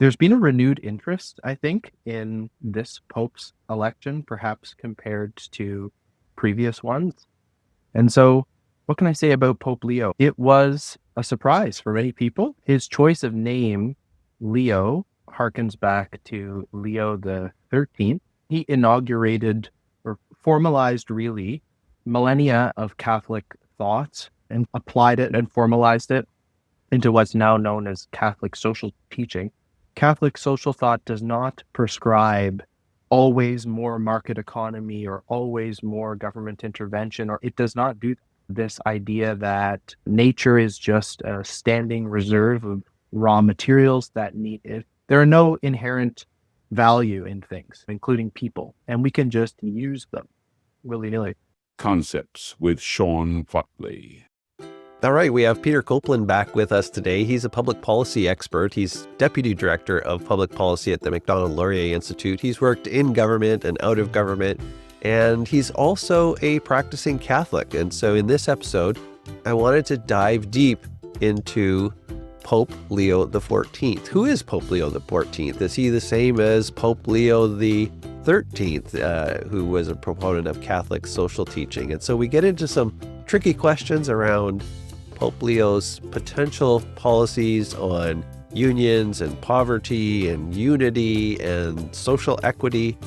There's been a renewed interest, I think, in this Pope's election, perhaps compared to previous ones. And so, what can I say about Pope Leo? It was a surprise for many people. His choice of name, Leo, harkens back to Leo XIII. He inaugurated or formalized, really, millennia of Catholic thoughts and applied it and formalized it into what's now known as Catholic social teaching. Catholic social thought does not prescribe always more market economy or always more government intervention, or it does not do this idea that nature is just a standing reserve of raw materials that need it. There are no inherent value in things, including people, and we can just use them willy-nilly. Concepts with Shawn. All right, we have Peter Copeland back with us today. He's a public policy expert. He's Deputy Director of Public Policy at the Macdonald-Laurier Institute. He's worked in government and out of government, and he's also a practicing Catholic. And so in this episode, I wanted to dive deep into Pope Leo XIV. Who is Pope Leo XIV? Is he the same as Pope Leo XIII, who was a proponent of Catholic social teaching? And so we get into some tricky questions around Pope Leo's potential policies on unions and poverty and unity and social equity.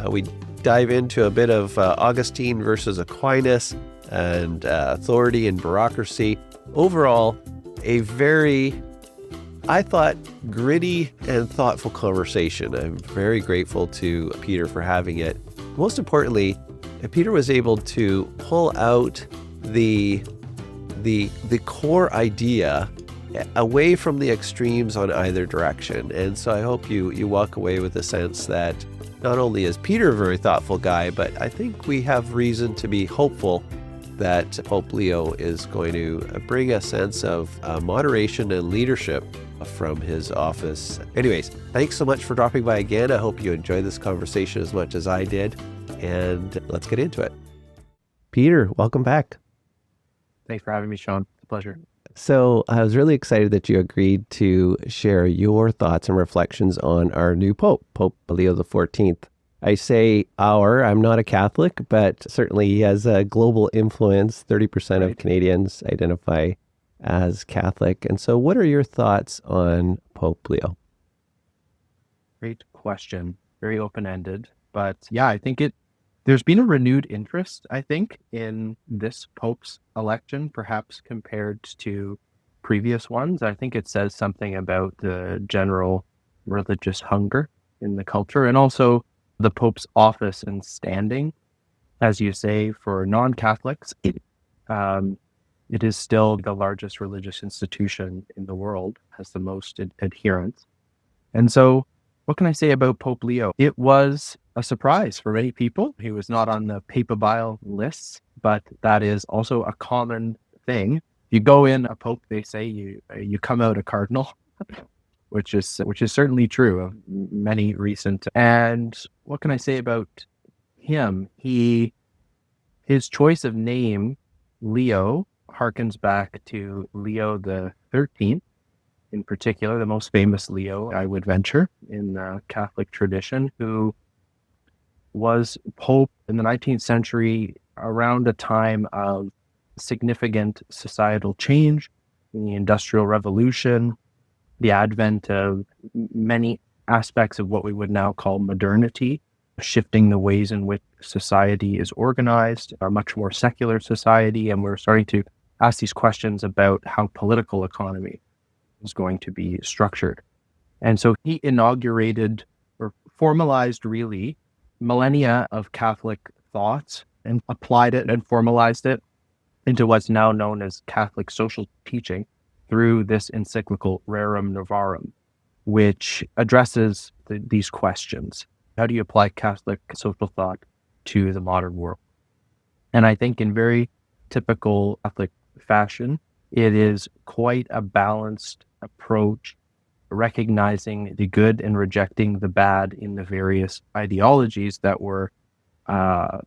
We dive into a bit of Augustine versus Aquinas and authority and bureaucracy. Overall, a very, I thought, gritty and thoughtful conversation. I'm very grateful to Peter for having it. Most importantly, Peter was able to pull out the core idea away from the extremes on either direction. And so I hope you walk away with a sense that not only is Peter a very thoughtful guy, but I think we have reason to be hopeful that Pope Leo is going to bring a sense of moderation and leadership from his office. Anyways, thanks so much for dropping by again. I hope you enjoyed this conversation as much as I did. And let's get into it. Peter, welcome back. Thanks for having me, Shawn. It's a pleasure. So I was really excited that you agreed to share your thoughts and reflections on our new Pope, Pope Leo XIV. I say I'm not a Catholic, but certainly he has a global influence. 30% of Canadians identify as Catholic. And so what are your thoughts on Pope Leo? Great question. Very open-ended. But yeah, I think there's been a renewed interest, I think, in this Pope's election, perhaps compared to previous ones. I think it says something about the general religious hunger in the culture, and also the Pope's office and standing. As you say, for non-Catholics, it is still the largest religious institution in the world, has the most adherents. And so, what can I say about Pope Leo? It was a surprise for many people. He was not on the papabile lists, but that is also a common thing. If you go in a pope, they say you come out a cardinal, which is certainly true of many recent. And what can I say about him? His choice of name, Leo, harkens back to Leo XIII. In particular, the most famous Leo, I would venture, in the Catholic tradition, who was Pope in the 19th century around a time of significant societal change, the Industrial Revolution, the advent of many aspects of what we would now call modernity, shifting the ways in which society is organized, a much more secular society, and we're starting to ask these questions about how political economy is going to be structured. And so he inaugurated or formalized, really, millennia of Catholic thoughts and applied it and formalized it into what's now known as Catholic social teaching through this encyclical Rerum Novarum, which addresses these questions. How do you apply Catholic social thought to the modern world? And I think in very typical Catholic fashion, it is quite a balanced approach, recognizing the good and rejecting the bad in the various ideologies that were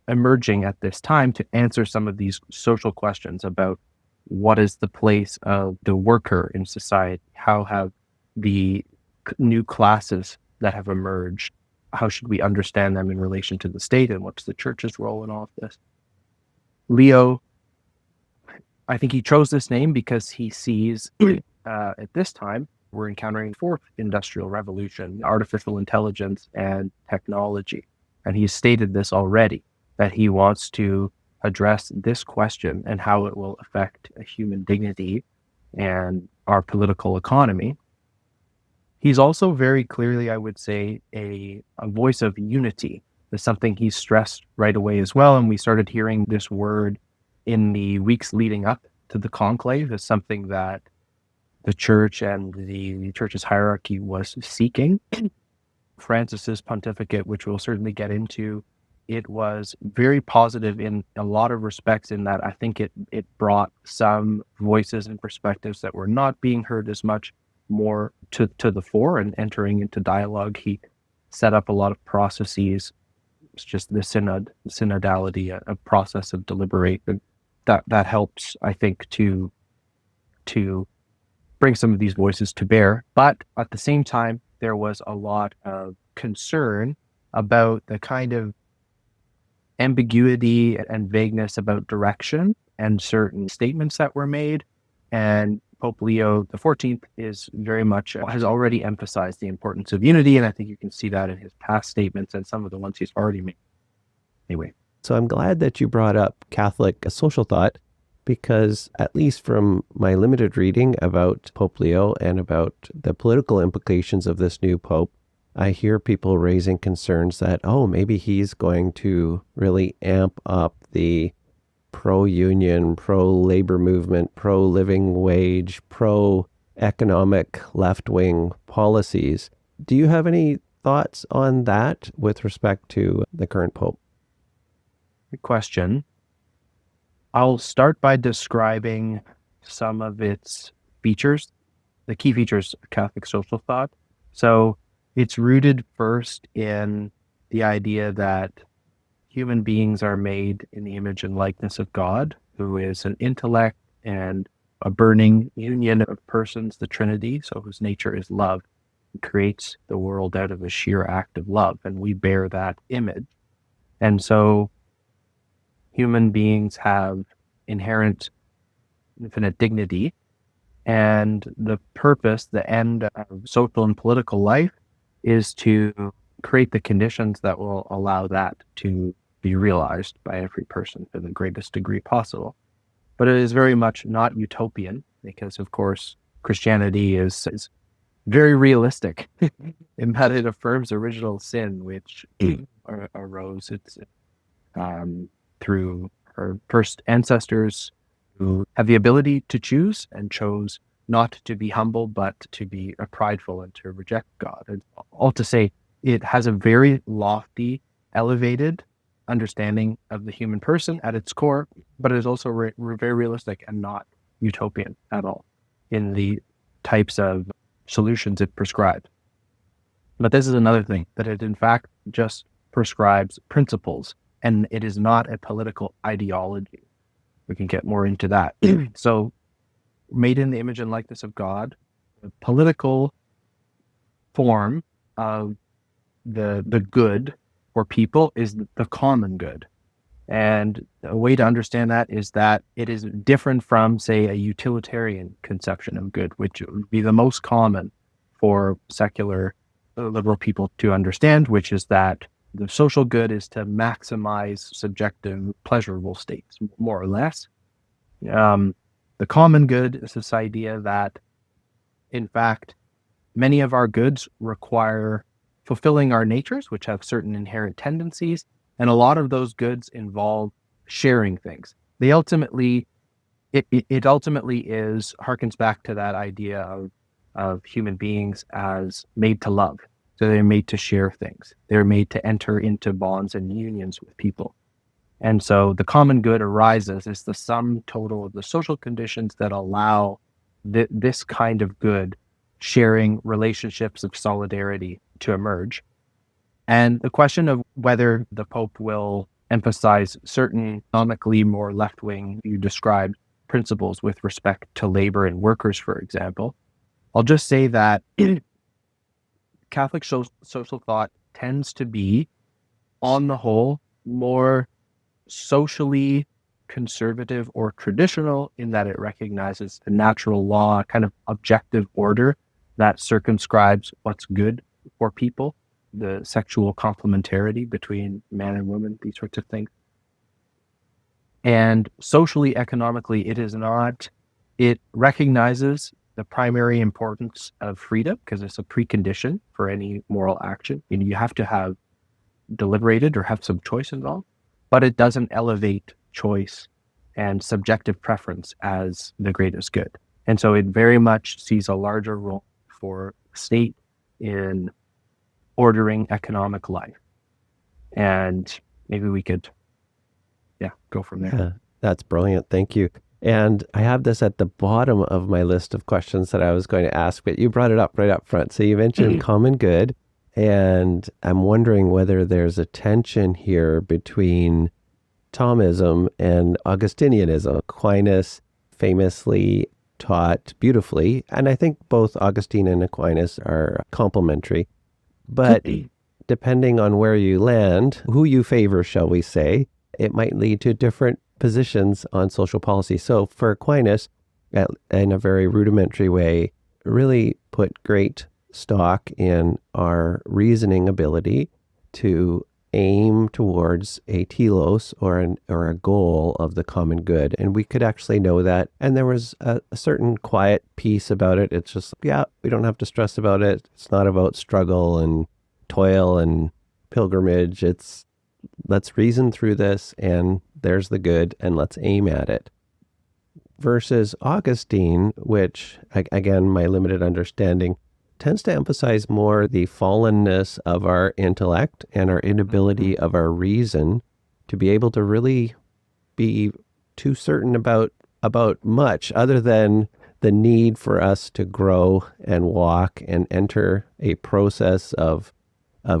emerging at this time to answer some of these social questions about what is the place of the worker in society? How have the new classes that have emerged. How should we understand them in relation to the state, and what's the church's role in all of this? Leo, I think he chose this name because he sees at this time we're encountering the fourth industrial revolution, artificial intelligence and technology. And he's stated this already, that he wants to address this question and how it will affect human dignity and our political economy. He's also very clearly, I would say, a voice of unity. That's something he stressed right away as well. And we started hearing this word in the weeks leading up to the conclave as something that the church and the church's hierarchy was seeking. Francis's pontificate, which we'll certainly get into, it was very positive in a lot of respects, in that I think it brought some voices and perspectives that were not being heard as much more to the fore and entering into dialogue. He set up a lot of processes. It's just the synodality, a process of deliberation that helps, I think, to bring some of these voices to bear. But at the same time, there was a lot of concern about the kind of ambiguity and vagueness about direction and certain statements that were made. And Pope Leo XIV has already emphasized the importance of unity, and I think you can see that in his past statements and some of the ones he's already made. Anyway. So I'm glad that you brought up Catholic social thought, because at least from my limited reading about Pope Leo and about the political implications of this new Pope, I hear people raising concerns that, maybe he's going to really amp up the pro-union, pro-labor movement, pro-living wage, pro-economic left-wing policies. Do you have any thoughts on that with respect to the current Pope? Good question. I'll start by describing some of its features, the key features of Catholic social thought. So it's rooted first in the idea that human beings are made in the image and likeness of God, who is an intellect and a burning union of persons, the Trinity, so whose nature is love. He creates the world out of a sheer act of love, and we bear that image. And so human beings have inherent infinite dignity, and the purpose, the end of social and political life is to create the conditions that will allow that to be realized by every person to the greatest degree possible. But it is very much not utopian, because of course Christianity is very realistic in that it affirms original sin, which arose through our first ancestors who have the ability to choose and chose not to be humble, but to be prideful and to reject God. And all to say, it has a very lofty, elevated understanding of the human person at its core, but it is also very realistic and not utopian at all in the types of solutions it prescribes. But this is another thing, that it in fact just prescribes principles, and it is not a political ideology. We can get more into that. So, made in the image and likeness of God, the political form of the good for people is the common good. And a way to understand that is that it is different from, say, a utilitarian conception of good, which would be the most common for secular liberal people to understand, which is that the social good is to maximize subjective pleasurable states, more or less. The common good is this idea that, in fact, many of our goods require fulfilling our natures, which have certain inherent tendencies, and a lot of those goods involve sharing things. It ultimately harkens back to that idea of human beings as made to love. So they're made to share things. They're made to enter into bonds and unions with people. And so the common good arises as the sum total of the social conditions that allow this kind of good, sharing relationships of solidarity, to emerge. And the question of whether the Pope will emphasize certain economically more left-wing, you described, principles with respect to labor and workers, for example. I'll just say that Catholic social thought tends to be, on the whole, more socially conservative or traditional in that it recognizes the natural law, kind of objective order that circumscribes what's good for people, the sexual complementarity between man and woman, these sorts of things. And socially, economically, it recognizes the primary importance of freedom because it's a precondition for any moral action. You have to have deliberated or have some choice involved, but it doesn't elevate choice and subjective preference as the greatest good. And so it very much sees a larger role for the state in ordering economic life. And maybe we could, go from there. Yeah, that's brilliant. Thank you. And I have this at the bottom of my list of questions that I was going to ask, but you brought it up right up front. So you mentioned common good, and I'm wondering whether there's a tension here between Thomism and Augustinianism. Aquinas famously taught beautifully, and I think both Augustine and Aquinas are complementary. But depending on where you land, who you favor, shall we say, it might lead to different positions on social policy. So for Aquinas, in a very rudimentary way, really put great stock in our reasoning ability to aim towards a telos or a goal of the common good. And we could actually know that. And there was a certain quiet peace about it. It's just, we don't have to stress about it. It's not about struggle and toil and pilgrimage. It's let's reason through this, and there's the good, and let's aim at it. Versus Augustine, which, again, my limited understanding, tends to emphasize more the fallenness of our intellect and our inability of our reason to be able to really be too certain about much other than the need for us to grow and walk and enter a process of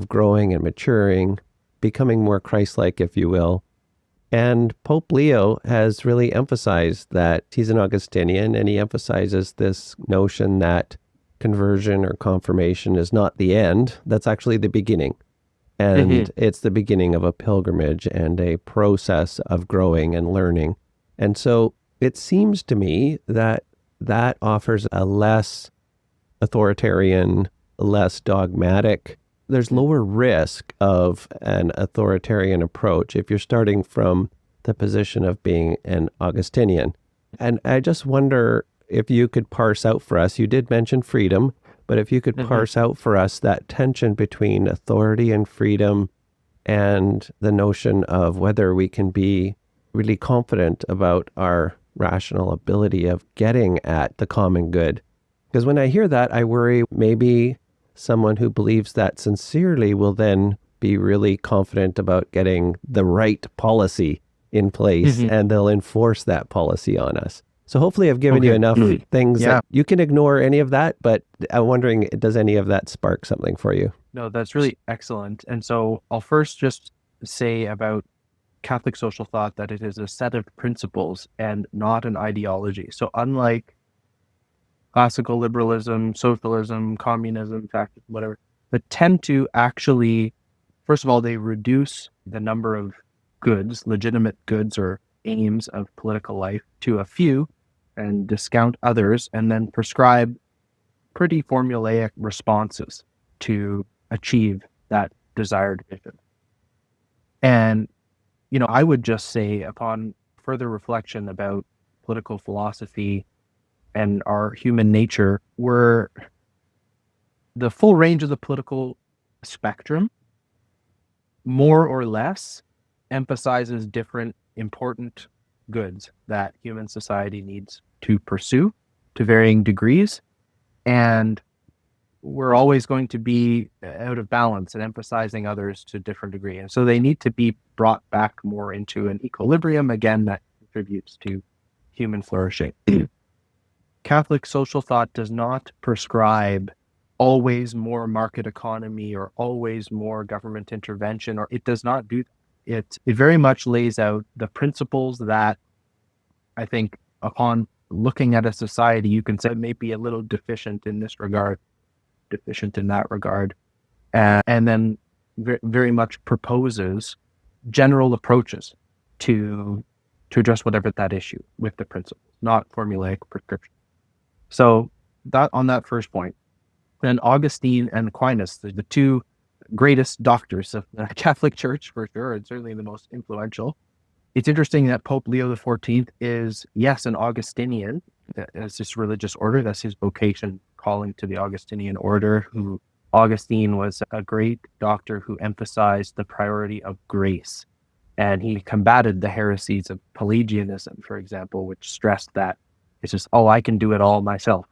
growing and maturing, becoming more Christ-like, if you will. And Pope Leo has really emphasized that he's an Augustinian, and he emphasizes this notion that conversion or confirmation is not the end. That's actually the beginning. And it's the beginning of a pilgrimage and a process of growing and learning. And so it seems to me that offers a less authoritarian, less dogmatic, there's lower risk of an authoritarian approach if you're starting from the position of being an Augustinian. And I just wonder if you could parse out for us, you did mention freedom, but if you could parse out for us that tension between authority and freedom and the notion of whether we can be really confident about our rational ability of getting at the common good. Because when I hear that, I worry maybe someone who believes that sincerely will then be really confident about getting the right policy in place, and they'll enforce that policy on us. So hopefully I've given you enough things that you can ignore any of that, but I'm wondering, does any of that spark something for you? No, that's really excellent. And so I'll first just say about Catholic social thought that it is a set of principles and not an ideology. So unlike classical liberalism, socialism, communism, whatever, that tend to actually, first of all, they reduce the number of goods, legitimate goods or aims of political life to a few and discount others, and then prescribe pretty formulaic responses to achieve that desired vision. And, I would just say upon further reflection about political philosophy and our human nature, the full range of the political spectrum, more or less, emphasizes different important goods that human society needs to pursue to varying degrees. And we're always going to be out of balance and emphasizing others to a different degree. And so they need to be brought back more into an equilibrium, again, that contributes to human flourishing. Catholic social thought does not prescribe always more market economy or always more government intervention, or it does not do that. It very much lays out the principles that I think upon looking at a society, you can say may be a little deficient in this regard. deficient in that regard. And then very much proposes general approaches to address whatever that issue with the principles, not formulaic prescription. So that on that first point, then Augustine and Aquinas, the two greatest doctors of the Catholic Church for sure, and certainly the most influential. It's interesting that Pope Leo XIV is, yes, an Augustinian as this religious order. That's his vocation, calling to the Augustinian order, who Augustine was a great doctor who emphasized the priority of grace. And he combated the heresies of Pelagianism, for example, which stressed that it's just, oh, I can do it all myself.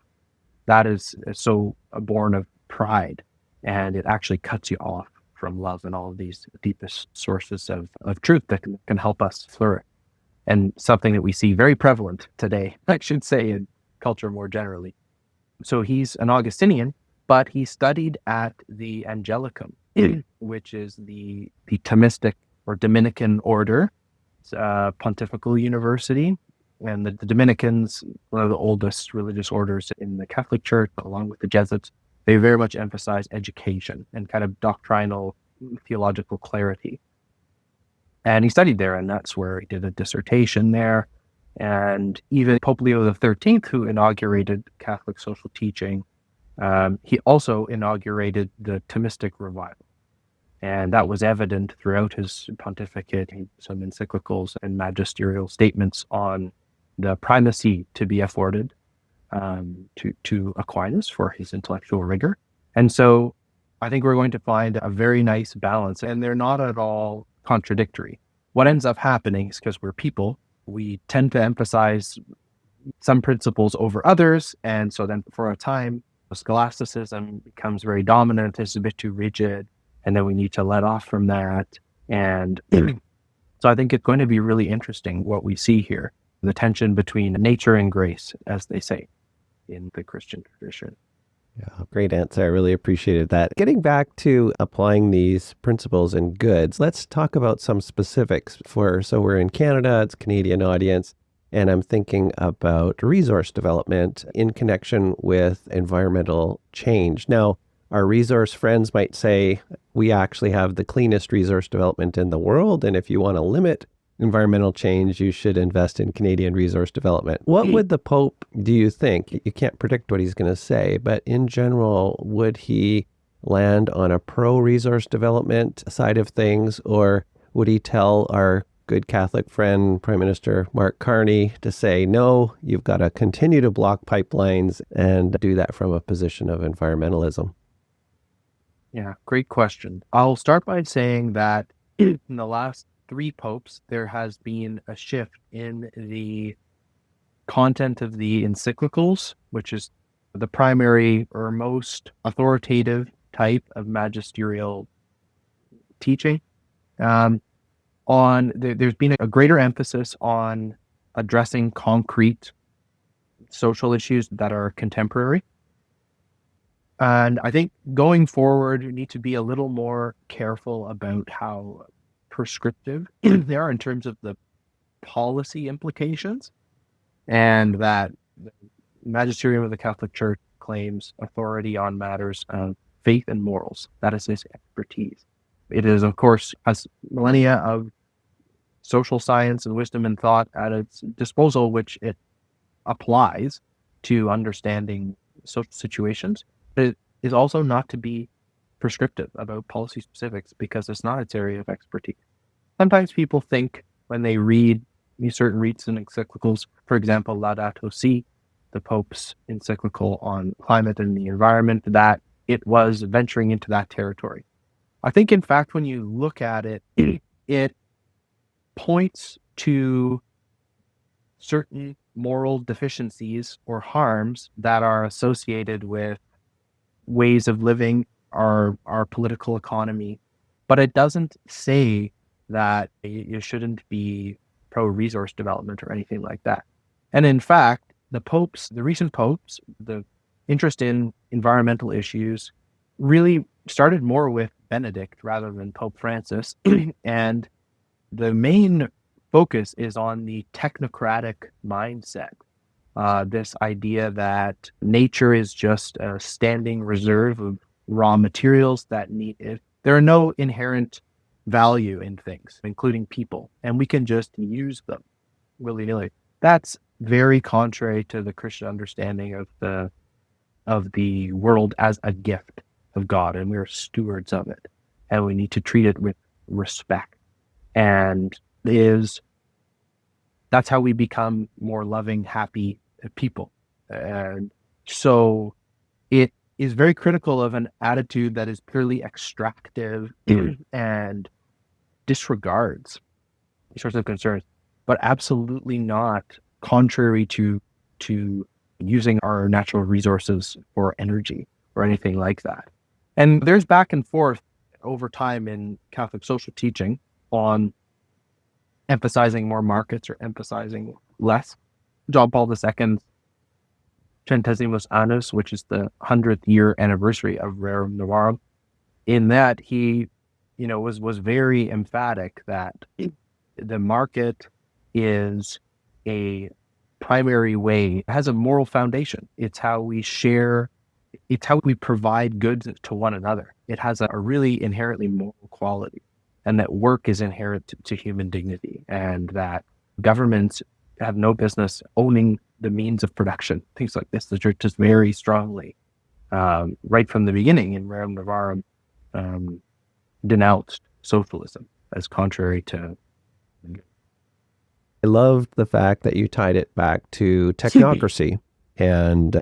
That is so born of pride, and it actually cuts you off from love and all of these deepest sources of truth that can help us flourish. And something that we see very prevalent today, I should say, in culture more generally. So he's an Augustinian, but he studied at the Angelicum, which is the Thomistic or Dominican order. It's a pontifical university. And the Dominicans, one of the oldest religious orders in the Catholic Church, along with the Jesuits, they very much emphasize education and kind of doctrinal theological clarity. And he studied there, and that's where he did a dissertation there. And even Pope Leo XIII, who inaugurated Catholic social teaching, he also inaugurated the Thomistic revival. And that was evident throughout his pontificate, some encyclicals and magisterial statements on the primacy to be afforded to Aquinas for his intellectual rigor. And so I think we're going to find a very nice balance, and they're not at all contradictory. What ends up happening is, because we're people, we tend to emphasize some principles over others. And so then for a time, scholasticism becomes very dominant, it's a bit too rigid, and then we need to let off from that. And so I think it's going to be really interesting what we see here, the tension between nature and grace, as they say in the Christian tradition. Yeah, great answer. I really appreciated that. Getting back to applying these principles and goods, let's talk about some specifics. So we're in Canada, it's a Canadian audience, and I'm thinking about resource development in connection with environmental change. Now, our resource friends might say, we actually have the cleanest resource development in the world, and if you want to limit environmental change, you should invest in Canadian resource development. What would the Pope, do you think? You can't predict what he's going to say, but in general, would he land on a pro-resource development side of things, or would he tell our good Catholic friend, Prime Minister Mark Carney, to say, no, you've got to continue to block pipelines and do that from a position of environmentalism? Yeah, great question. I'll start by saying that in the last 3 popes, there has been a shift in the content of the encyclicals, which is the primary or most authoritative type of magisterial teaching. There's been a greater emphasis on addressing concrete social issues that are contemporary. And I think going forward, you need to be a little more careful about how prescriptive they are in terms of the policy implications, and that the magisterium of the Catholic Church claims authority on matters of faith and morals. That is his expertise. It is, of course, has millennia of social science and wisdom and thought at its disposal, which it applies to understanding social situations. But it is also not to be prescriptive about policy specifics, because it's not its area of expertise. Sometimes people think when they read these certain reads and encyclicals, for example, Laudato Si, the Pope's encyclical on climate and the environment, that it was venturing into that territory. I think, in fact, when you look at it, it points to certain moral deficiencies or harms that are associated with ways of living our political economy, but it doesn't say that you shouldn't be pro-resource development or anything like that. And in fact, the recent popes, the interest in environmental issues really started more with Benedict rather than Pope Francis. And the main focus is on the technocratic mindset this idea that nature is just a standing reserve of raw materials that there are no inherent value in things, including people, and we can just use them willy-nilly. That's very contrary to the Christian understanding of the world as a gift of God, and we're stewards of it, and we need to treat it with respect. And that's how we become more loving, happy people. And so it is very critical of an attitude that is purely extractive and disregards these sorts of concerns, but absolutely not contrary to using our natural resources for energy or anything like that. And there's back and forth over time in Catholic social teaching on emphasizing more markets or emphasizing less. John Paul II's Centesimus Annus, which is the 100th year anniversary of Rerum Novarum, in that he, was very emphatic that the market is a primary way, it has a moral foundation. It's how we share, it's how we provide goods to one another. It has a really inherently moral quality, and that work is inherent to human dignity, and that governments have no business owning the means of production, things like this. The church is very strongly, right from the beginning in Rerum Novarum, denounced socialism as contrary to. I loved the fact that you tied it back to technocracy. And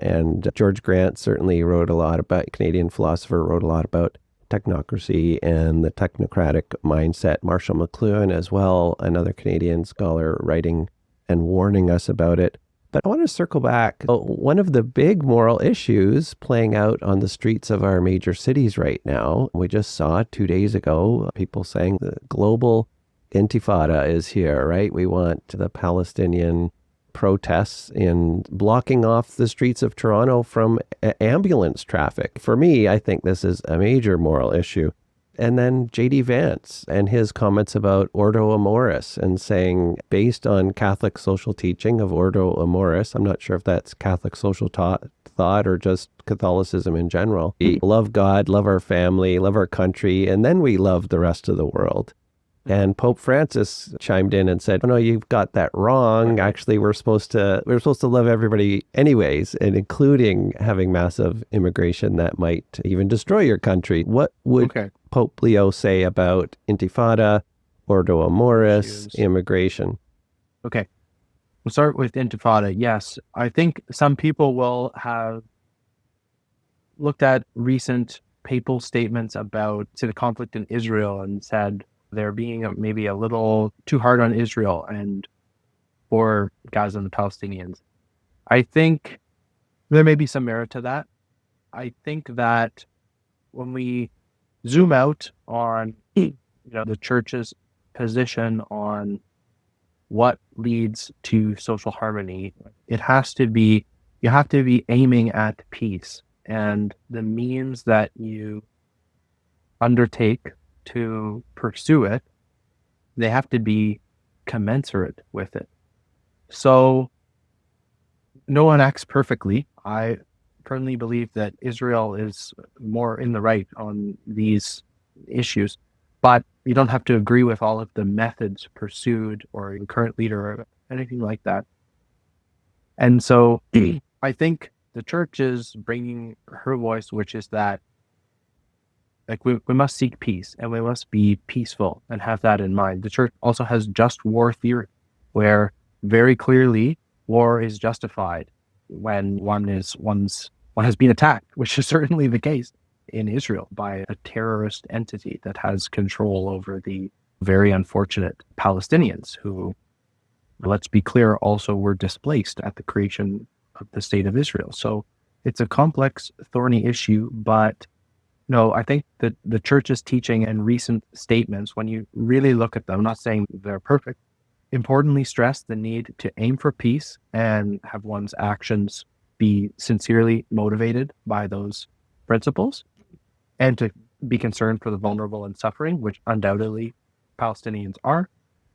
George Grant certainly wrote a lot about, Canadian philosopher, wrote a lot about technocracy and the technocratic mindset. Marshall McLuhan as well, another Canadian scholar, writing and warning us about it. But I want to circle back. One of the big moral issues playing out on the streets of our major cities right now, we just saw 2 days ago, people saying the global intifada is here, right? We want the Palestinian protests in blocking off the streets of Toronto from ambulance traffic. For me, I think this is a major moral issue. And then J.D. Vance and his comments about Ordo Amoris, and saying, based on Catholic social teaching of Ordo Amoris, I'm not sure if that's Catholic social thought or just Catholicism in general, we love God, love our family, love our country, and then we love the rest of the world. And Pope Francis chimed in and said, "Oh no, you've got that wrong. Actually, we're supposed to love everybody anyways, and including having massive immigration that might even destroy your country." What would Pope Leo say about intifada, Ordo Amoris, immigration? Okay. We'll start with intifada. Yes, I think some people will have looked at recent papal statements about, say, the conflict in Israel and said they're being maybe a little too hard on Israel and for Gaza and the Palestinians. I think there may be some merit to that. I think that when we zoom out on the church's position on what leads to social harmony, you have to be aiming at peace, and the means that you undertake to pursue it, they have to be commensurate with it. So no one acts perfectly. I firmly believe that Israel is more in the right on these issues, but you don't have to agree with all of the methods pursued or the current leader or anything like that. And so I think the church is bringing her voice, which is that we must seek peace, and we must be peaceful and have that in mind. The church also has just war theory, where very clearly war is justified when one has been attacked, which is certainly the case in Israel by a terrorist entity that has control over the very unfortunate Palestinians who, let's be clear, also were displaced at the creation of the state of Israel. So it's a complex, thorny issue, but no, I think that the church's teaching and recent statements, when you really look at them, I'm not saying they're perfect, importantly stress the need to aim for peace and have one's actions be sincerely motivated by those principles, and to be concerned for the vulnerable and suffering, which undoubtedly Palestinians are.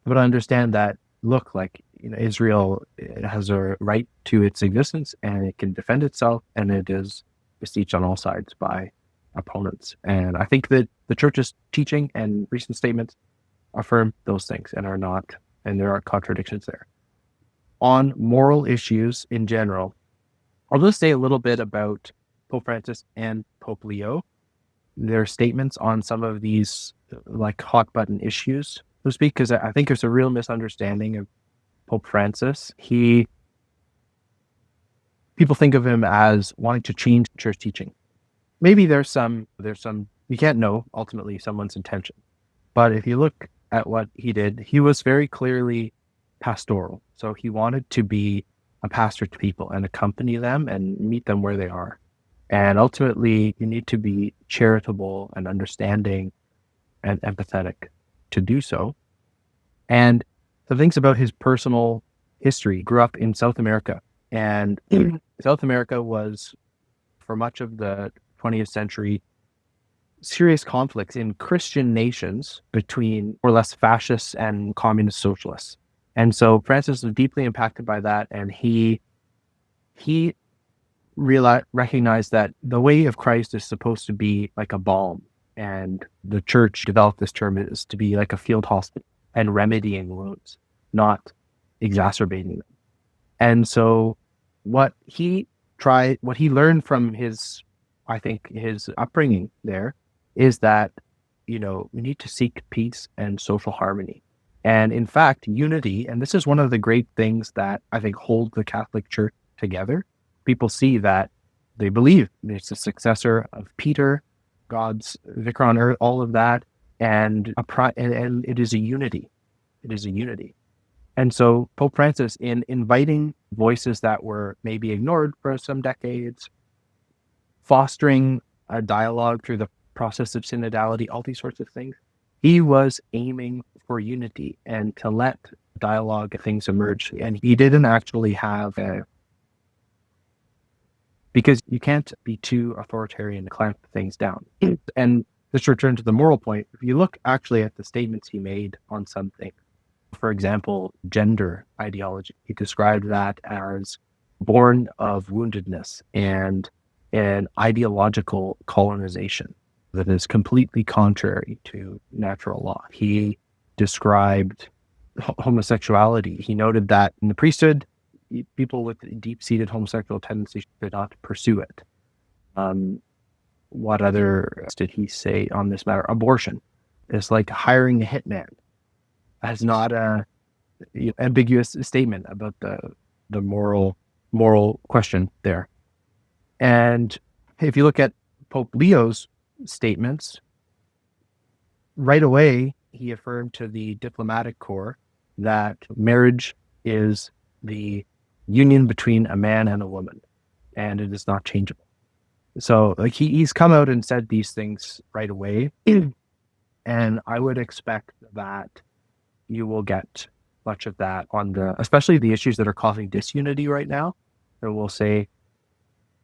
But I understand that, look, Israel has a right to its existence and it can defend itself, and it is besieged on all sides by opponents. And I think that the church's teaching and recent statements affirm those things and there are contradictions there. On moral issues in general, I'll just say a little bit about Pope Francis and Pope Leo, their statements on some of these like hot button issues, so to speak, because I think there's a real misunderstanding of Pope Francis. People think of him as wanting to change church teaching. Maybe there's some, you can't know ultimately someone's intention. But if you look at what he did, he was very clearly pastoral. So he wanted to be a pastor to people and accompany them and meet them where they are. And ultimately, you need to be charitable and understanding and empathetic to do so. And the things about his personal history, grew up in South America. And South America was, for much of the 20th century, serious conflicts in Christian nations between more or less fascists and communist socialists. And so Francis was deeply impacted by that, and he recognized that the way of Christ is supposed to be like a balm, and the church developed this term is to be like a field hospital and remedying wounds, not exacerbating them. And so what he learned from his upbringing there is that, we need to seek peace and social harmony. And in fact, unity, and this is one of the great things that I think hold the Catholic Church together. People see that they believe it's a successor of Peter, God's vicar on earth, all of that, and it is a unity. It is a unity. And so Pope Francis, in inviting voices that were maybe ignored for some decades, fostering a dialogue through the process of synodality, all these sorts of things, he was aiming for unity and to let dialogue things emerge. And he didn't actually have because you can't be too authoritarian and clamp things down. And just to return to the moral point, if you look actually at the statements he made on something, for example, gender ideology, he described that as born of woundedness and an ideological colonization that is completely contrary to natural law. He described homosexuality. He noted that in the priesthood, people with deep-seated homosexual tendencies did not pursue it. What other did he say on this matter? Abortion is like hiring a hitman. That's not a ambiguous statement about the moral question there. And if you look at Pope Leo's statements, right away he affirmed to the diplomatic corps that marriage is the union between a man and a woman, and it is not changeable. So like he's come out and said these things right away, and I would expect that you will get much of that on especially the issues that are causing disunity right now. So we'll say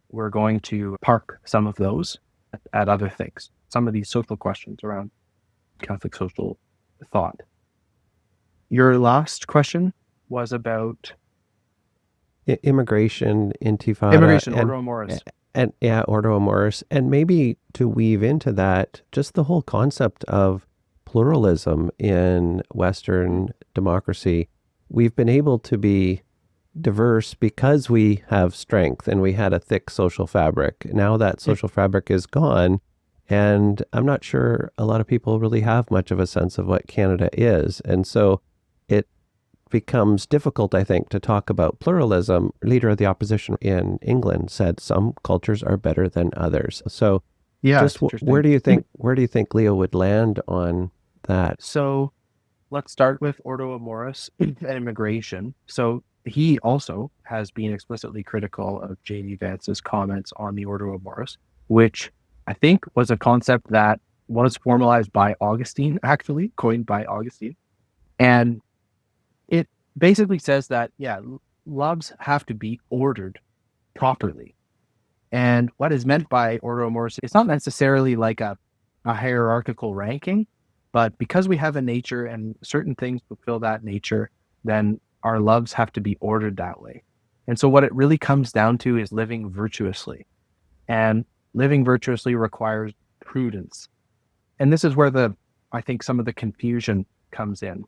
we're going to park some of those at other things, some of these social questions around Catholic social thought. Your last question was about immigration, intifada, immigration, Ordo Amoris. And Ordo Amoris. And maybe to weave into that, just the whole concept of pluralism in Western democracy. We've been able to be diverse because we have strength and we had a thick social fabric. Now that social fabric is gone, and I'm not sure a lot of people really have much of a sense of what Canada is. And so it becomes difficult, I think, to talk about pluralism. Leader of the opposition in England said some cultures are better than others. So yeah, just where do you think Leo would land on that? So let's start with Ordo Amoris and immigration. So he also has been explicitly critical of J.D. Vance's comments on the Ordo Amoris, which I think was a concept that was formalized by Augustine, actually, coined by Augustine. And it basically says that, loves have to be ordered properly. And what is meant by Ordo Amoris, it's not necessarily like a hierarchical ranking, but because we have a nature and certain things fulfill that nature, then our loves have to be ordered that way. And so what it really comes down to is living virtuously. And living virtuously requires prudence. And this is where I think some of the confusion comes in.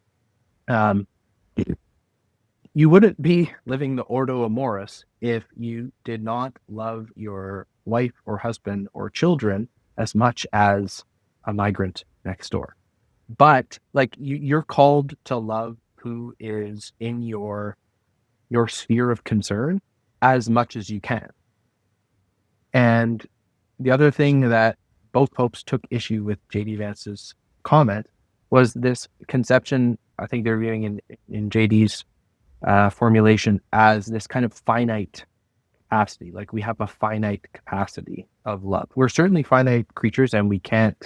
You wouldn't be living the Ordo Amoris if you did not love your wife or husband or children as much as a migrant next door. But like you're called to love who is in your sphere of concern as much as you can. And the other thing that both popes took issue with J.D. Vance's comment was this conception, I think they're viewing in J.D.'s formulation as this kind of finite capacity. Like we have a finite capacity of love. We're certainly finite creatures, and we can't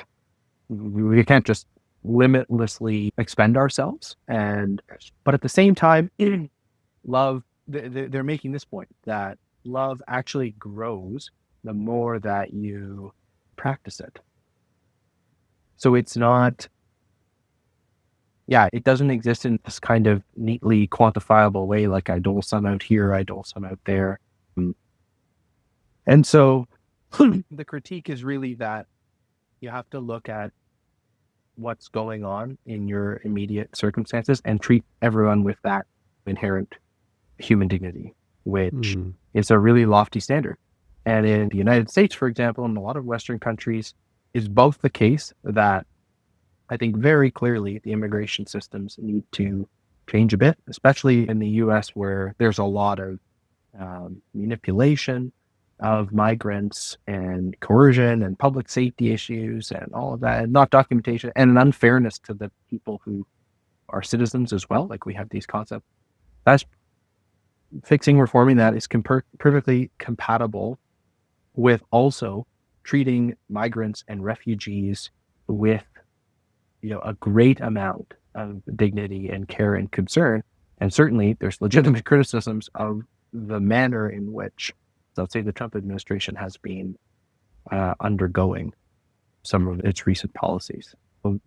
just limitlessly expend ourselves. But at the same time, love, they're making this point that love actually grows the more that you practice it. So it's not, it doesn't exist in this kind of neatly quantifiable way, like I dole some out here, I dole some out there. And so the critique is really that you have to look at what's going on in your immediate circumstances and treat everyone with that inherent human dignity, which is a really lofty standard. And in the United States, for example, in a lot of Western countries, is both the case that I think very clearly the immigration systems need to change a bit, especially in the US, where there's a lot of manipulation of migrants and coercion and public safety issues and all of that, and not documentation, and an unfairness to the people who are citizens as well. Like we have these concepts. That's reforming that is perfectly compatible with also treating migrants and refugees with a great amount of dignity and care and concern. And certainly there's legitimate criticisms of the manner in which, let's say, the Trump administration has been undergoing some of its recent policies.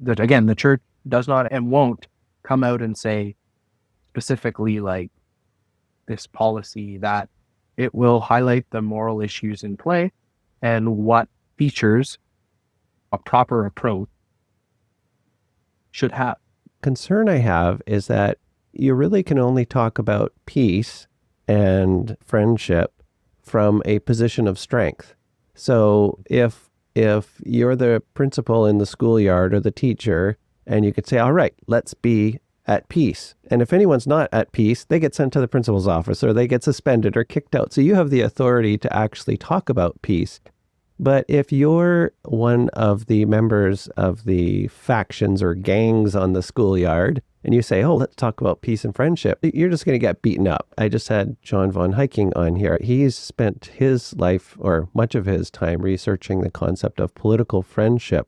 That again, the church does not and won't come out and say specifically like this policy, that it will highlight the moral issues in play and what features a proper approach should have. Concern I have is that you really can only talk about peace and friendship from a position of strength. So if you're the principal in the schoolyard or the teacher, and you could say, all right, let's be at peace. And if anyone's not at peace, they get sent to the principal's office or they get suspended or kicked out. So you have the authority to actually talk about peace. But if you're one of the members of the factions or gangs on the schoolyard and you say, oh, let's talk about peace and friendship, you're just going to get beaten up. I just had Shawn von Hiking on here. He's spent his life or much of his time researching the concept of political friendship,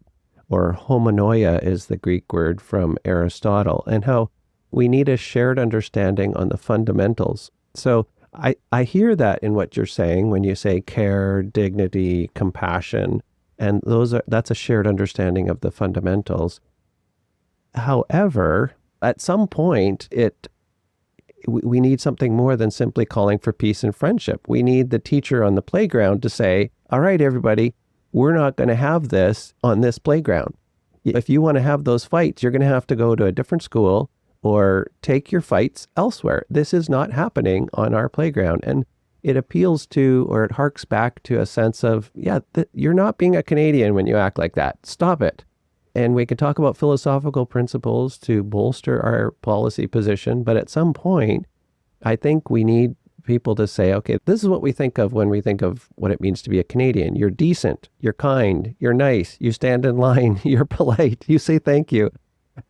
or homonoia is the Greek word from Aristotle, and how we need a shared understanding on the fundamentals. So I hear that in what you're saying when you say care, dignity, compassion, and that's a shared understanding of the fundamentals. However, at some point, we need something more than simply calling for peace and friendship. We need the teacher on the playground to say, all right, everybody, we're not going to have this on this playground. If you want to have those fights, you're going to have to go to a different school or take your fights elsewhere. This is not happening on our playground. And it appeals to, or it harks back to a sense of, you're not being a Canadian when you act like that. Stop it. And we could talk about philosophical principles to bolster our policy position. But at some point, I think we need people to say, okay, this is what we think of when we think of what it means to be a Canadian. You're decent, you're kind, you're nice, you stand in line, you're polite, you say thank you.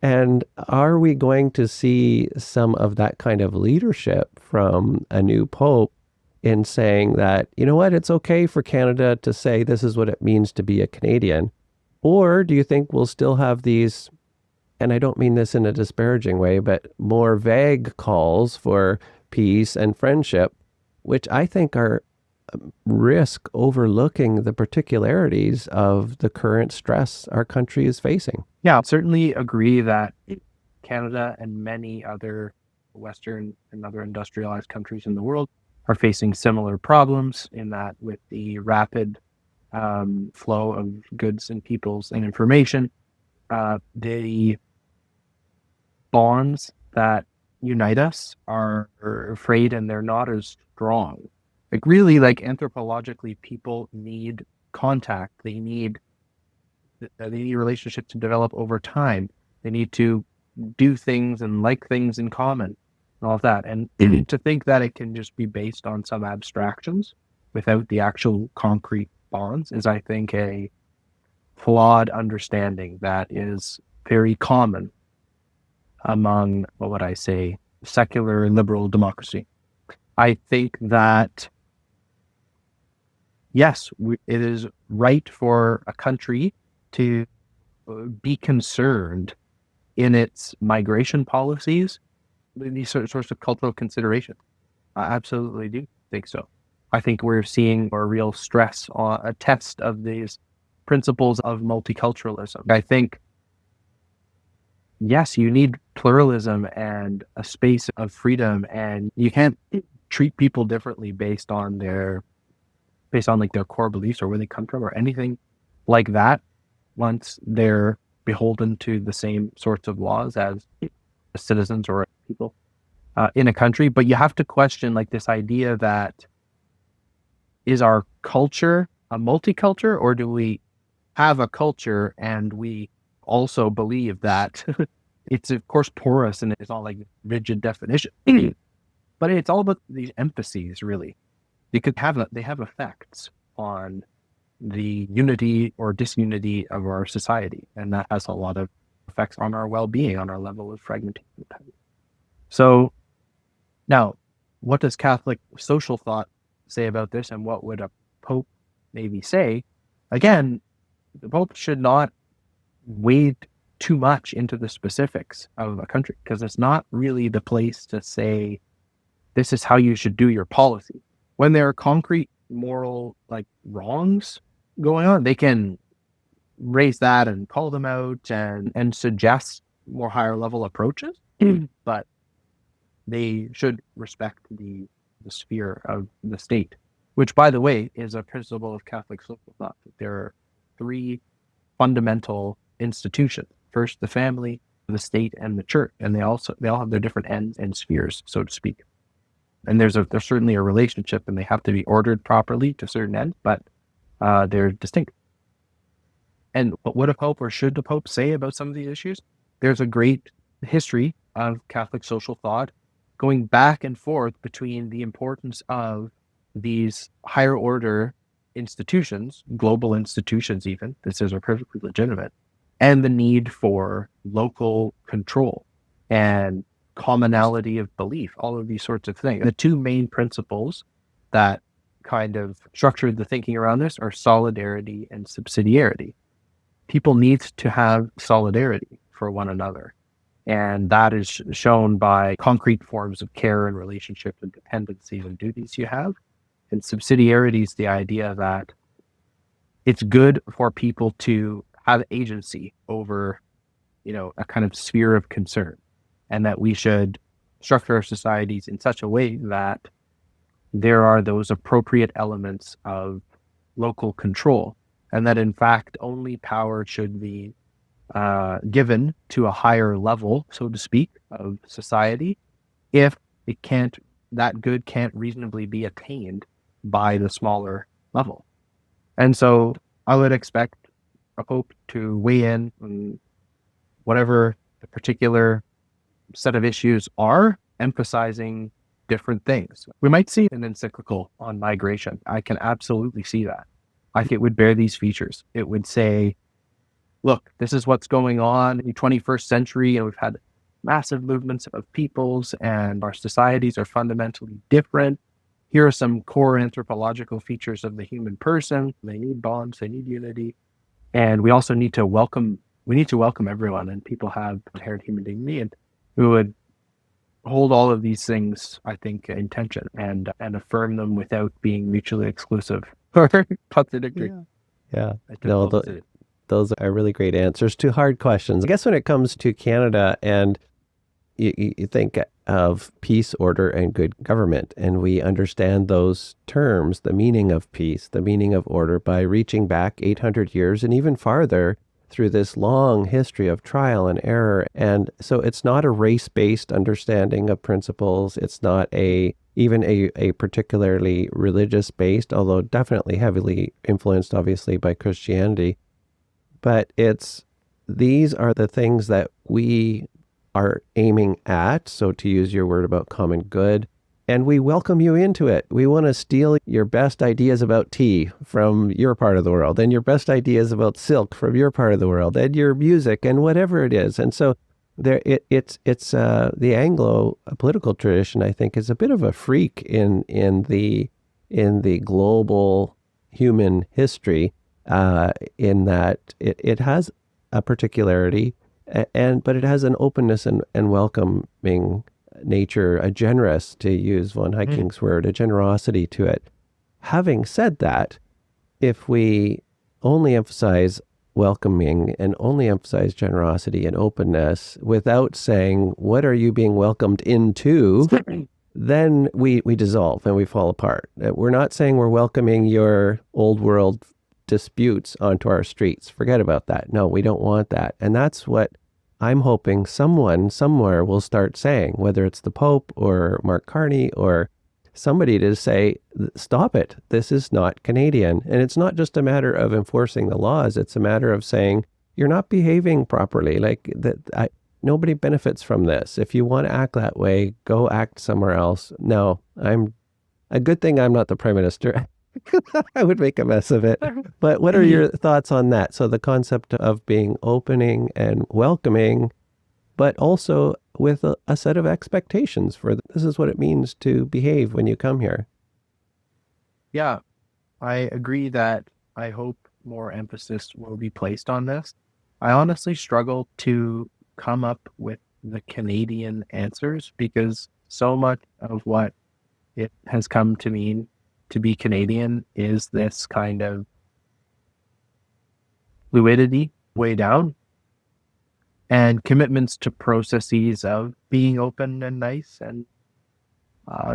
And are we going to see some of that kind of leadership from a new pope in saying that, you know what, it's okay for Canada to say this is what it means to be a Canadian? Or do you think we'll still have these, and I don't mean this in a disparaging way, but more vague calls for peace and friendship, which I think are risk overlooking the particularities of the current stress our country is facing? Yeah, I certainly agree that Canada and many other Western and other industrialized countries in the world are facing similar problems in that with the rapid flow of goods and peoples and information, the bonds that unite us are frayed and they're not as strong. Like really, like anthropologically, people need contact. They need relationships to develop over time. They need to do things and like things in common and all of that. And to think that it can just be based on some abstractions without the actual concrete bonds is, I think, a flawed understanding that is very common among, what would I say, secular liberal democracy. I think that, yes, it is right for a country to be concerned in its migration policies, these sorts of cultural considerations. I absolutely do think so. I think we're seeing a real stress on a test of these principles of multiculturalism. I think, yes, you need pluralism and a space of freedom, and you can't treat people differently based on like their core beliefs or where they come from or anything like that once they're beholden to the same sorts of laws as citizens or people in a country. But you have to question like this idea that, is our culture a multiculture, or do we have a culture and we also believe that it's of course porous and it's not like rigid definition, but it's all about these emphases really. They have effects on the unity or disunity of our society, and that has a lot of effects on our well-being, on our level of fragmentation. So now, what does Catholic social thought say about this, and what would a pope maybe say? Again, the pope should not wade too much into the specifics of a country, because it's not really the place to say this is how you should do your policy. When there are concrete moral like wrongs going on, they can raise that and call them out and suggest more higher level approaches, but they should respect the sphere of the state, which, by the way, is a principle of Catholic social thought. There are three fundamental institutions: first, the family, the state, and the church, and they all have their different ends and spheres, so to speak. And there's certainly a relationship, and they have to be ordered properly to certain ends, but they're distinct. And what would a pope, or should the pope, say about some of these issues? There's a great history of Catholic social thought going back and forth between the importance of these higher order institutions, global institutions even, this is perfectly legitimate, and the need for local control and commonality of belief, all of these sorts of things. The two main principles that kind of structured the thinking around this are solidarity and subsidiarity. People need to have solidarity for one another. And that is shown by concrete forms of care and relationship and dependencies and duties you have. And subsidiarity is the idea that it's good for people to have agency over, a kind of sphere of concern, and that we should structure our societies in such a way that there are those appropriate elements of local control, and that in fact only power should be given to a higher level, so to speak, of society if that good can't reasonably be attained by the smaller level. And so I would expect a pope to weigh in on whatever the particular set of issues are, emphasizing different things. We might see an encyclical on migration. I can absolutely see that. I think it would bear these features. It would say, look, this is what's going on in the 21st century, and we've had massive movements of peoples, and our societies are fundamentally different. Here are some core anthropological features of the human person. They need bonds, they need unity. And we also need to welcome everyone, and people have inherent human dignity, and we would hold all of these things, I think, in tension and affirm them without being mutually exclusive or contradictory. Yeah. No, those are really great answers to hard questions. I guess when it comes to Canada and you think of peace, order, and good government, and we understand those terms, the meaning of peace, the meaning of order, by reaching back 800 years and even farther through this long history of trial and error. And so it's not a race-based understanding of principles. It's not even a particularly religious-based, although definitely heavily influenced, obviously, by Christianity. But these are the things that we are aiming at. So to use your word about common good, and we welcome you into it. We want to steal your best ideas about tea from your part of the world, and your best ideas about silk from your part of the world, and your music, and whatever it is. And so it's the Anglo political tradition, I think, is a bit of a freak in the global human history, in that it has a particularity, but it has an openness and welcoming nature, a generous, to use von Heiking's word, a generosity to it. Having said that, if we only emphasize welcoming and only emphasize generosity and openness without saying, what are you being welcomed into, then we dissolve and we fall apart. We're not saying we're welcoming your old world disputes onto our streets. Forget about that. No, we don't want that. And that's what I'm hoping someone somewhere will start saying, whether it's the Pope or Mark Carney or somebody, to say, stop it. This is not Canadian. And it's not just a matter of enforcing the laws. It's a matter of saying, you're not behaving properly. Like that, nobody benefits from this. If you want to act that way, go act somewhere else. No, a good thing I'm not the Prime Minister. I would make a mess of it. But what are your thoughts on that? So the concept of being opening and welcoming, but also with a set of expectations for this is what it means to behave when you come here. Yeah, I agree that I hope more emphasis will be placed on this. I honestly struggle to come up with the Canadian answers, because so much of what it has come to mean to be Canadian is this kind of fluidity way down, and commitments to processes of being open and nice, and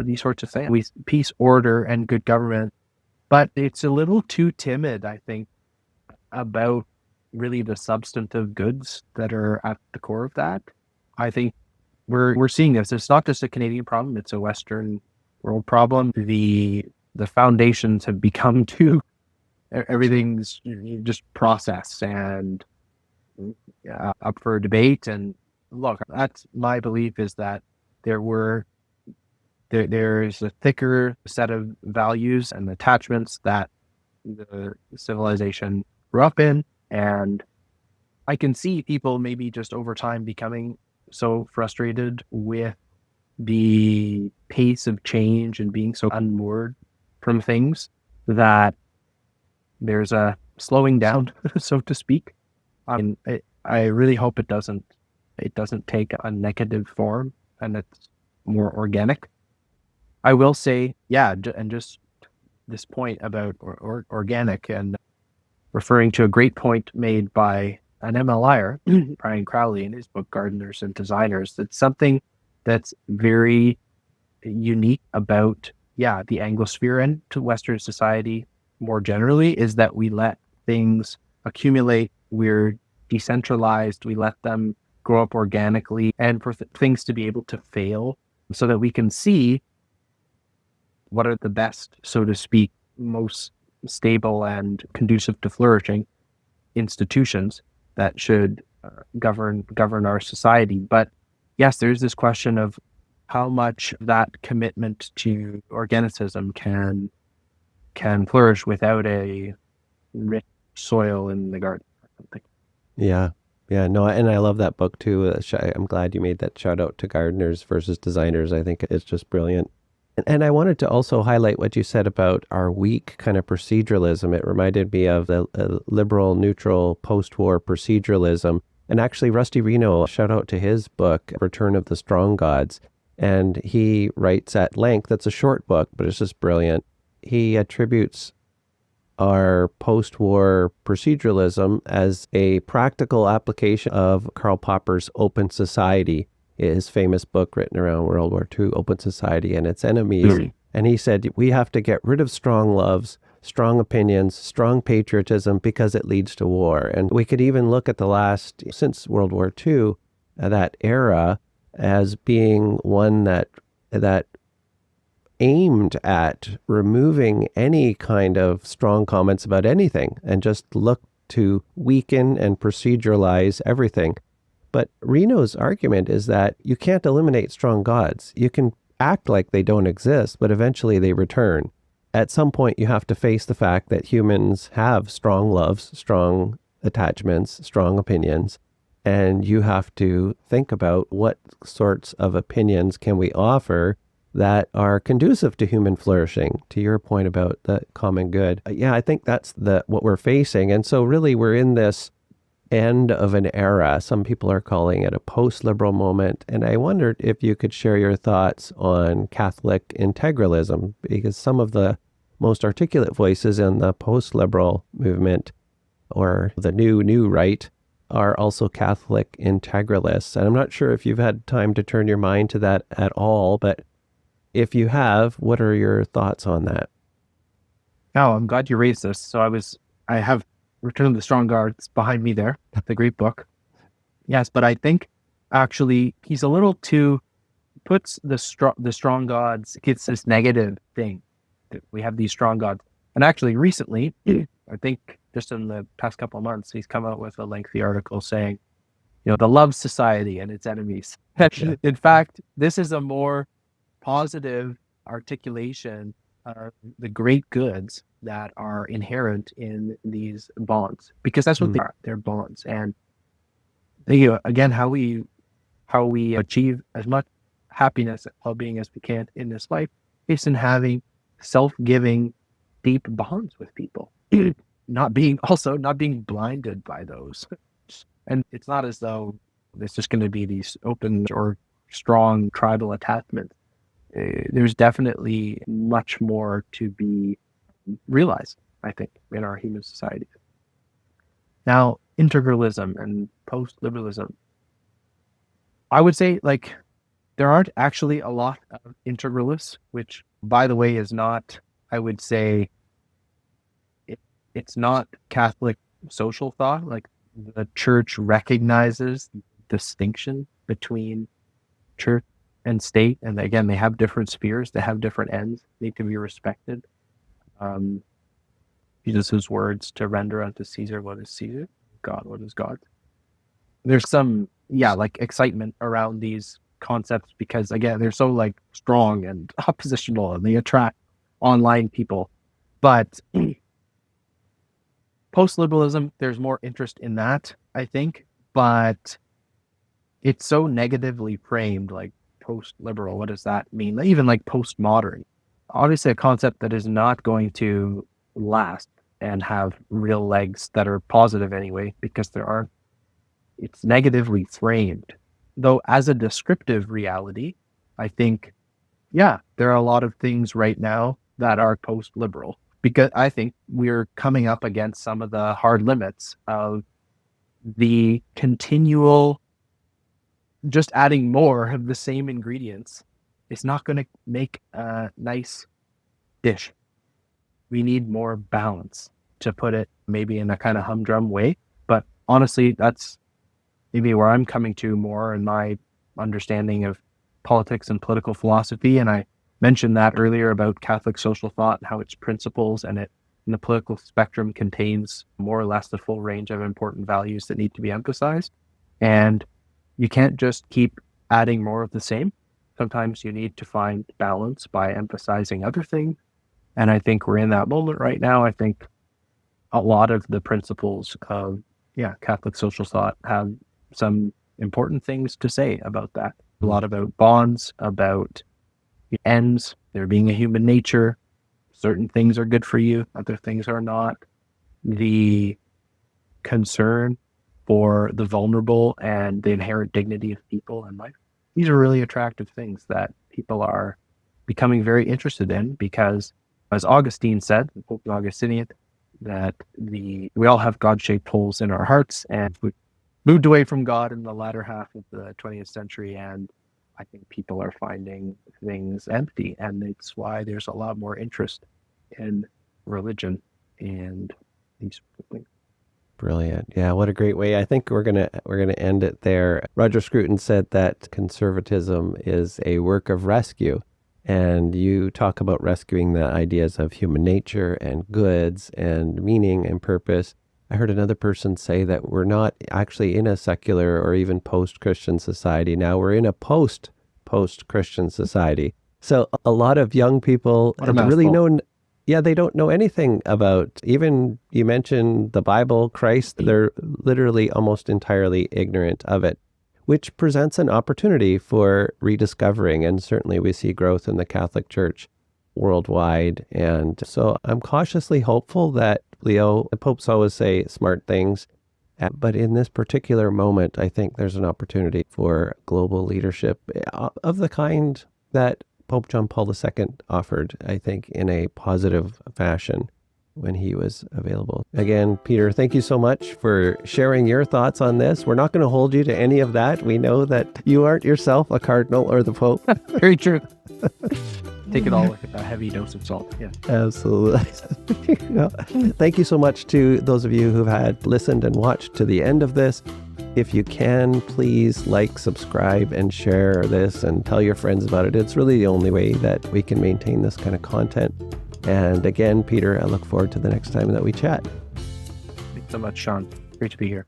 these sorts of things. Peace, order, and good government. But it's a little too timid, I think, about really the substantive goods that are at the core of that. I think we're seeing this. It's not just a Canadian problem, it's a Western world problem. The foundations have become too, everything's just process and up for debate. And look, that's my belief, is that there's a thicker set of values and attachments that the civilization grew up in. And I can see people maybe just over time becoming so frustrated with the pace of change and being so unmoored from things that there's a slowing down, so to speak. I really hope it doesn't take a negative form and it's more organic. I will say, yeah, and just this point about organic, and referring to a great point made by an MLIer, Brian Crowley, in his book Gardeners and Designers, that's something that's very unique about the Anglosphere and to Western society more generally, is that we let things accumulate. We're decentralized. We let them grow up organically, and for things to be able to fail, so that we can see what are the best, so to speak, most stable and conducive to flourishing institutions that should govern our society. But yes, there's this question of how much that commitment to organicism can flourish without a rich soil in the garden or something. Yeah. No, and I love that book too. I'm glad you made that shout out to gardeners versus designers. I think it's just brilliant. And I wanted to also highlight what you said about our weak kind of proceduralism. It reminded me of the liberal, neutral, post-war proceduralism. And actually, Rusty Reno, shout out to his book, Return of the Strong Gods. And he writes at length, that's a short book, but it's just brilliant. He attributes our post-war proceduralism as a practical application of Karl Popper's open society, his famous book written around World War II, Open Society and Its Enemies. And he said, we have to get rid of strong loves, strong opinions, strong patriotism, because it leads to war. And we could even look at the last, since World War II, that era as being one that aimed at removing any kind of strong comments about anything and just looked to weaken and proceduralize everything. But Reno's argument is that you can't eliminate strong gods. You can act like they don't exist, but eventually they return. At some point, you have to face the fact that humans have strong loves, strong attachments, strong opinions, and you have to think about what sorts of opinions can we offer that are conducive to human flourishing, to your point about the common good. Yeah, I think that's what we're facing. And so really we're in this end of an era. Some people are calling it a post-liberal moment. And I wondered if you could share your thoughts on Catholic integralism, because some of the most articulate voices in the post-liberal movement, or the new right, are also Catholic integralists. And I'm not sure if you've had time to turn your mind to that at all, but if you have, what are your thoughts on that? Oh, I'm glad you raised this. So I have Return of the Strong Guards behind me there. That's a great book. Yes, but I think actually he's a little too, puts the strong gods, gets this negative thing that we have these strong gods. And actually recently, I think just in the past couple of months, he's come out with a lengthy article saying, the love society and its enemies. Yeah. In fact, this is a more positive articulation of the great goods that are inherent in these bonds, because that's what they are. They're bonds. And again, how we achieve as much happiness and well-being as we can in this life is in having self-giving, deep bonds with people, not being blinded by those. And it's not as though it's just going to be these open or strong tribal attachments. There's definitely much more to be realized, I think, in our human society. Now, integralism and post-liberalism, I would say, there aren't actually a lot of integralists, which, by the way, is not, I would say, it's not Catholic social thought. Like, the church recognizes distinction between church and state, and again, they have different spheres, they have different ends, need to be respected. Jesus' words, to render unto Caesar what is Caesar, God what is God. There's some excitement around these concepts because, again, they're so strong and oppositional, and they attract online people. But post-liberalism, there's more interest in that, I think, but it's so negatively framed, post-liberal. What does that mean? Even postmodern. Obviously a concept that is not going to last and have real legs that are positive anyway, because it's negatively framed. Though as a descriptive reality, I think, there are a lot of things right now that are post-liberal, because I think we're coming up against some of the hard limits of the continual just adding more of the same ingredients. It's not going to make a nice dish. We need more balance, to put it maybe in a kind of humdrum way. But honestly, that's maybe where I'm coming to more in my understanding of politics and political philosophy. And I mentioned that earlier about Catholic social thought and how its principles and the political spectrum contains more or less the full range of important values that need to be emphasized. And you can't just keep adding more of the same. Sometimes you need to find balance by emphasizing other things. And I think we're in that moment right now. I think a lot of the principles of Catholic social thought have some important things to say about that. A lot about bonds, about ends, there being a human nature. Certain things are good for you, other things are not. The concern for the vulnerable and the inherent dignity of people in life. These are really attractive things that people are becoming very interested in, because, as Augustine said, the Pope Augustinian, that we all have God-shaped holes in our hearts, and moved away from God in the latter half of the 20th century, and I think people are finding things empty, and it's why there's a lot more interest in religion and these things. Brilliant. Yeah, what a great way. I think we're gonna end it there. Roger Scruton said that conservatism is a work of rescue. And you talk about rescuing the ideas of human nature and goods and meaning and purpose. I heard another person say that we're not actually in a secular or even post-Christian society now. We're in a post-Christian society. So a lot of young people really they don't know anything about, even you mentioned the Bible, Christ, they're literally almost entirely ignorant of it, which presents an opportunity for rediscovering. And certainly we see growth in the Catholic Church worldwide. And so I'm cautiously hopeful that Leo, the popes always say smart things, but in this particular moment, I think there's an opportunity for global leadership of the kind that Pope John Paul II offered, I think, in a positive fashion when he was available. Again, Peter, thank you so much for sharing your thoughts on this. We're not going to hold you to any of that. We know that you aren't yourself a cardinal or the Pope. Very true. Take it all with a heavy dose of salt. Yeah, absolutely. Thank you so much to those of you who've had listened and watched to the end of this. If you can, please like, subscribe, and share this and tell your friends about it. It's really the only way that we can maintain this kind of content. And again, Peter, I look forward to the next time that we chat. Thanks so much, Shawn. Great to be here.